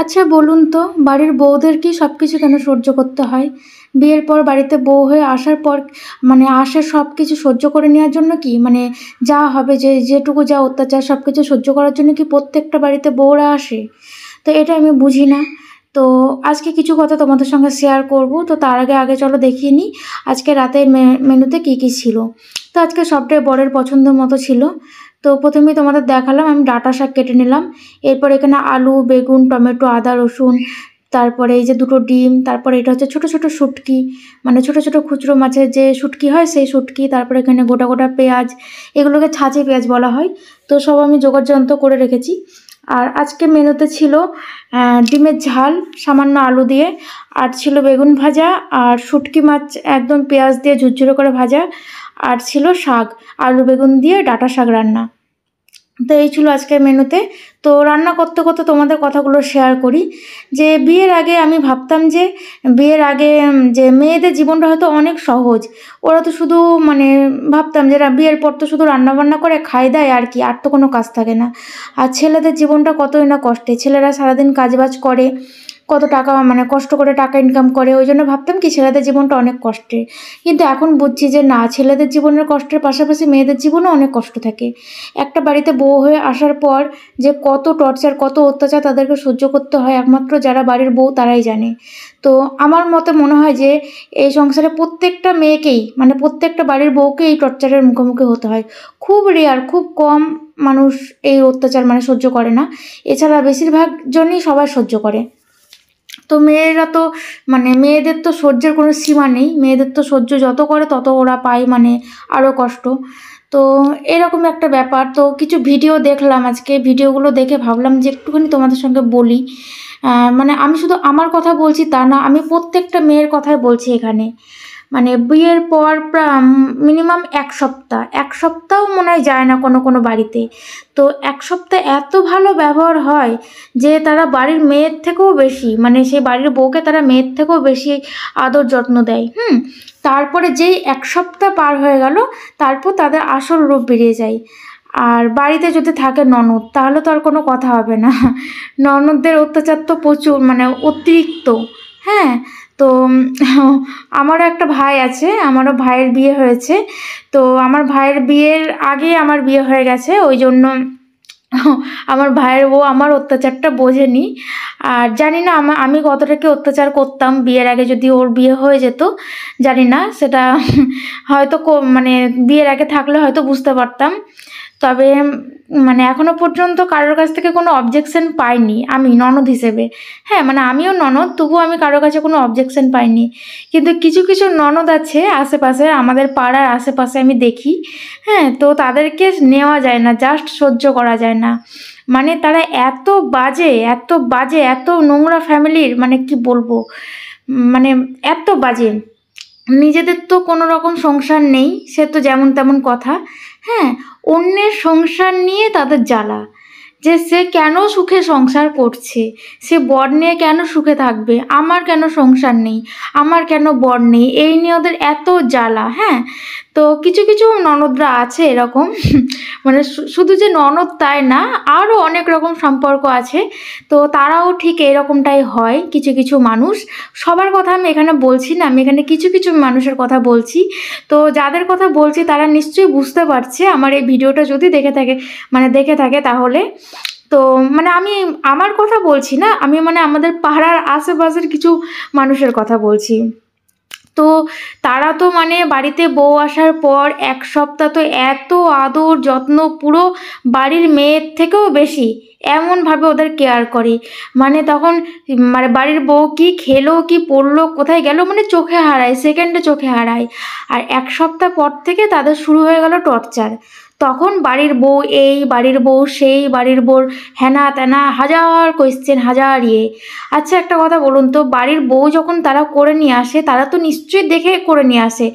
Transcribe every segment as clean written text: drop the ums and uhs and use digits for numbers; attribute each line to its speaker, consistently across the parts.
Speaker 1: আচ্ছা বলুন তো, বাড়ির বউদের কি সব কিছু কেন সহ্য করতে হয়? বিয়ের পর বাড়িতে বউ হয়ে আসার পর আসে সব কিছু সহ্য করে নেওয়ার জন্য কি? যা হবে যেটুকু যা অত্যাচার সব কিছু সহ্য করার জন্য কি প্রত্যেকটা বাড়িতে বউরা আসে? তো এটা আমি বুঝি না। তো আজকে কিছু কথা তোমাদের সঙ্গে শেয়ার করব। তো তার আগে চলো দেখিয়ে নিই আজকে রাতের মেনুতে কি কি ছিল। তো আজকে সবটাই বরের পছন্দ মতো ছিল। তো প্রথমেই তোমাদের দেখালাম আমি ডাঁটা শাক কেটে নিলাম। এরপর এখানে আলু, বেগুন, টমেটো, আদা, রসুন, তারপরে এই যে দুটো ডিম, তারপরে এটা হচ্ছে ছোট ছোট শুটকি, ছোট ছোট খুচরো মাছের যে শুটকি হয় সেই শুটকি, তারপরে এখানে গোটা গোটা পেঁয়াজ, এগুলোকে ছাঁচে পেঁয়াজ বলা হয়। তো সব আমি জোগাড়যন্ত্র করে রেখেছি। আর আজকে মেনুতে ছিল ডিমের ঝাল সামান্য আলু দিয়ে, আর ছিল বেগুন ভাজা, আর শুটকি মাছ একদম পেঁয়াজ দিয়ে ঝুরঝুরে করে ভাজা, আর ছিল শাক, আলু বেগুন দিয়ে ডাঁটা শাক রান্না। তো এই ছিল আজকের মেনুতে। তো রান্না করতে করতে তোমাদের কথাগুলো শেয়ার করি। যে বিয়ের আগে আমি ভাবতাম যে যে মেয়েদের জীবনটা হয়তো অনেক সহজ। ওরা তো শুধু ভাবতাম যে বিয়ের পর তো শুধু রান্নাবান্না করে খাই দেয়, আর কি, আর তো কোনো কাজ থাকে না। আর ছেলেদের জীবনটা কতই না কষ্টে, ছেলেরা সারাদিন কাজবাজ করে, কত টাকা কষ্ট করে টাকা ইনকাম করে, ওই জন্য ভাবতাম কি ছেলেদের জীবনটা অনেক কষ্টে। কিন্তু এখন বুঝছি যে না, ছেলেদের জীবনের কষ্টের পাশাপাশি মেয়েদের জীবনেও অনেক কষ্ট থাকে। একটা বাড়িতে বউ হয়ে আসার পর যে কত টর্চার, কত অত্যাচার তাদেরকে সহ্য করতে হয় একমাত্র যারা বাড়ির বউ তারাই জানে। তো আমার মতে মনে হয় যে এই সংসারে প্রত্যেকটা মেয়েকেই, প্রত্যেকটা বাড়ির বউকে এই টর্চারের মুখোমুখি হতে হয়। খুব রেয়ার, খুব কম মানুষ এই অত্যাচার সহ্য করে না। এছাড়া বেশিরভাগ জনই সবাই সহ্য করে। তো মেয়েরা তো মেয়েদের তো সহ্যের কোনো সীমা নেই, মেয়েদের তো সহ্য যত করে তত ওরা পায় আরও কষ্ট। তো এরকম একটা ব্যাপার। তো কিছু ভিডিও দেখলাম আজকে, ভিডিওগুলো দেখে ভাবলাম যে একটুখানি তোমাদের সঙ্গে বলি। আমি শুধু আমার কথা বলছি তা না, আমি প্রত্যেকটা মেয়ের কথাই বলছি এখানে। বিয়ের পর মিনিমাম এক সপ্তাহও মনে হয় যায় না কোনো কোনো বাড়িতে। তো এক সপ্তাহ এত ভালো ব্যবহার হয় যে তারা বাড়ির মেয়ের থেকেও বেশি, সেই বাড়ির বউকে তারা মেয়ের থেকেও বেশি আদর যত্ন দেয়। তারপরে যেই এক সপ্তাহ পার হয়ে গেল, তারপর তাদের আসল রূপ বেরিয়ে যায়। আর বাড়িতে যদি থাকে ননদ, তাহলে তো আর কোনো কথা হবে না। ননদদের অত্যাচার তো প্রচুর, অতিরিক্ত। হ্যাঁ। তো আমারও একটা ভাই আছে, আমারও ভাইয়ের বিয়ে হয়েছে। তো আমার ভাইয়ের বিয়ের আগে আমার বিয়ে হয়ে গেছে, ওই জন্য আমার ভাইয়ের বউ আমার অত্যাচারটা বোঝেনি। আর জানি না আমি কতটা কি অত্যাচার করতাম বিয়ের আগে, যদি ওর বিয়ে হয়ে যেত। জানি না সেটা হয়তো বিয়ের আগে থাকলে হয়তো বুঝতে পারতাম। তবে এখনো পর্যন্ত কারোর কাছ থেকে কোনো অবজেকশন পাইনি আমি ননদ হিসেবে। হ্যাঁ, আমিও ননদ, তবুও আমি কারোর কাছে কোনো অবজেকশন পাইনি। কিন্তু কিছু কিছু ননদ আছে আশেপাশে, আমাদের পাড়ার আশেপাশে আমি দেখি। হ্যাঁ, তো তাদেরকে নেওয়া যায় না, জাস্ট সহ্য করা যায় না। তারা এত বাজে, এত বাজে, এত নোংরা ফ্যামিলির, কি বলবো, এত বাজে। নিজেদের তো কোনো রকম সংসার নেই, সে তো যেমন তেমন কথা। হ্যাঁ, অন্যের সংসার নিয়ে তাদের জ্বালা, যে সে কেন সুখে সংসার করছে, সে বর নিয়ে কেন সুখে থাকবে, আমার কেন সংসার নেই, আমার কেন বর নেই, এই নিয়ে ওদের এত জ্বালা। হ্যাঁ, তো কিছু কিছু ননদরা আছে এরকম। শুধু যে ননদ তাই না, আরও অনেক রকম সম্পর্ক আছে। তো তারাও ঠিক এরকমটাই হয় কিছু কিছু মানুষ। সবার কথা আমি এখানে বলছি না, আমি এখানে কিছু কিছু মানুষের কথা বলছি। তো যাদের কথা বলছি তারা নিশ্চয়ই বুঝতে পারছে আমার এই ভিডিওটা যদি দেখে থাকে তাহলে। তো আমি আমার কথা বলছি না, আমি আমাদের পাড়ার আশেপাশের কিছু মানুষের কথা বলছি। তো তারা তো বাড়িতে বউ আসার পর এক সপ্তাহ তো এত আদর যত্ন, পুরো বাড়ির মেয়ের থেকেও বেশি এমনভাবে ওদের কেয়ার করে। তখন বাড়ির বউ কি খেলো, কি পড়লো, কোথায় গেল, চোখে হারায়, সেকেন্ডে চোখে হারায়। আর এক সপ্তাহ পর থেকে তাদের শুরু হয়ে গেল টর্চার। তখন বাড়ির বউ এই, বাড়ির বউ সেই, বাড়ির বউর হেনা তেনা, হাজার কোয়েশ্চেন, হাজার ইয়ে। আচ্ছা একটা কথা বলুন তো, বাড়ির বউ যখন তারা করে নিয়ে আসে, তারা তো নিশ্চয়ই দেখে করে নিয়ে আসে।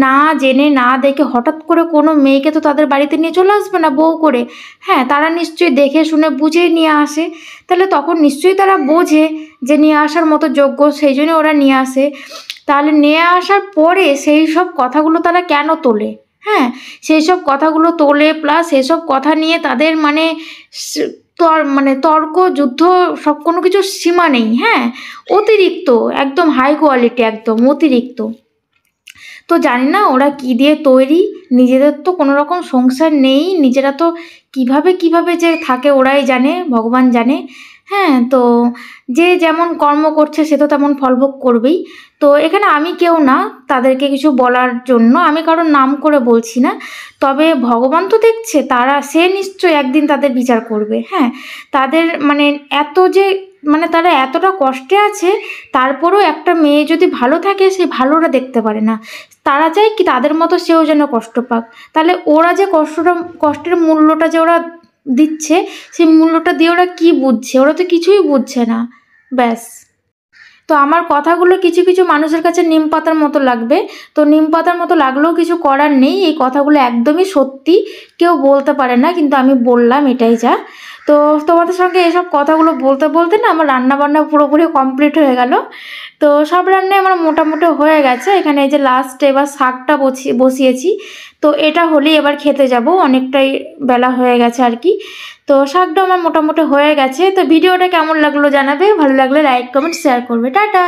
Speaker 1: না জেনে না দেখে হঠাৎ করে কোনো মেয়েকে তো তাদের বাড়িতে নিয়ে চলে আসবে না বউ করে। হ্যাঁ, তারা নিশ্চয়ই দেখে শুনে বুঝে নিয়ে আসে। তাহলে তখন নিশ্চয়ই তারা বোঝে যে নিয়ে আসার মতো যোগ্য, সেই জন্য ওরা নিয়ে আসে। তাহলে নিয়ে আসার পরে সেই সব কথাগুলো তারা কেন তোলে? হ্যাঁ, সেই সব কথাগুলো তোলে, প্লাস সেসব কথা নিয়ে তাদের মানে তর্ক যুদ্ধ সব কোনো কিছুর সীমা নেই। হ্যাঁ, অতিরিক্ত, একদম হাই কোয়ালিটি, একদম অতিরিক্ত। তো জানি না ওরা কি দিয়ে তৈরি, নিজেদের তো কোনো রকম সংসার নেই, নিজেরা তো কিভাবে যে থাকে ওরাই জানে, ভগবান জানে। হ্যাঁ, তো যে যেমন কর্ম করছে সে তো তেমন ফলভোগ করবেই। তো এখানে আমি কেউ না তাদেরকে কিছু বলার জন্য, আমি কারোর নাম করে বলছি না, তবে ভগবান তো দেখছে, সে নিশ্চয়ই একদিন তাদের বিচার করবে। হ্যাঁ, তাদের মানে তারা এতটা কষ্টে আছে, তারপরেও একটা মেয়ে যদি ভালো থাকে সে ভালোটা দেখতে পারে না। তারা চায় কি তাদের মতো সেও যেন কষ্ট পাক। তাহলে ওরা যে কষ্টের মূল্যটা যে ওরা দিচ্ছে, সেই মূল্যটা দিয়ে ওরা কি বুঝছে? ওরা তো কিছুই বুঝছে না। ব্যাস। তো আমার কথাগুলো কিছু কিছু মানুষের কাছে নিম পাতার মতো লাগবে, তো নিম পাতার মতো লাগলেও কিছু করার নেই। এই কথাগুলো একদমই সত্যি, কেউ বলতে পারে না, কিন্তু আমি বললাম, এটাই যা। তো তোমাদের সঙ্গে এসব কথাগুলো বলতে বলতে না আমার রান্নাবান্না পুরোপুরি কমপ্লিট হয়ে গেল। তো সব রান্নাই আমার মোটামুটি হয়ে গেছে। এখানে এই যে লাস্টে এবার শাকটা বসিয়েছি। তো এটা হলেই এবার খেতে যাব, অনেকটাই বেলা হয়ে গেছে আর কি। তো শাকটা আমার মোটামুটি হয়ে গেছে। তো ভিডিওটা কেমন লাগলো জানাবে, ভালো লাগলে লাইক কমেন্ট শেয়ার করবে। টাটা।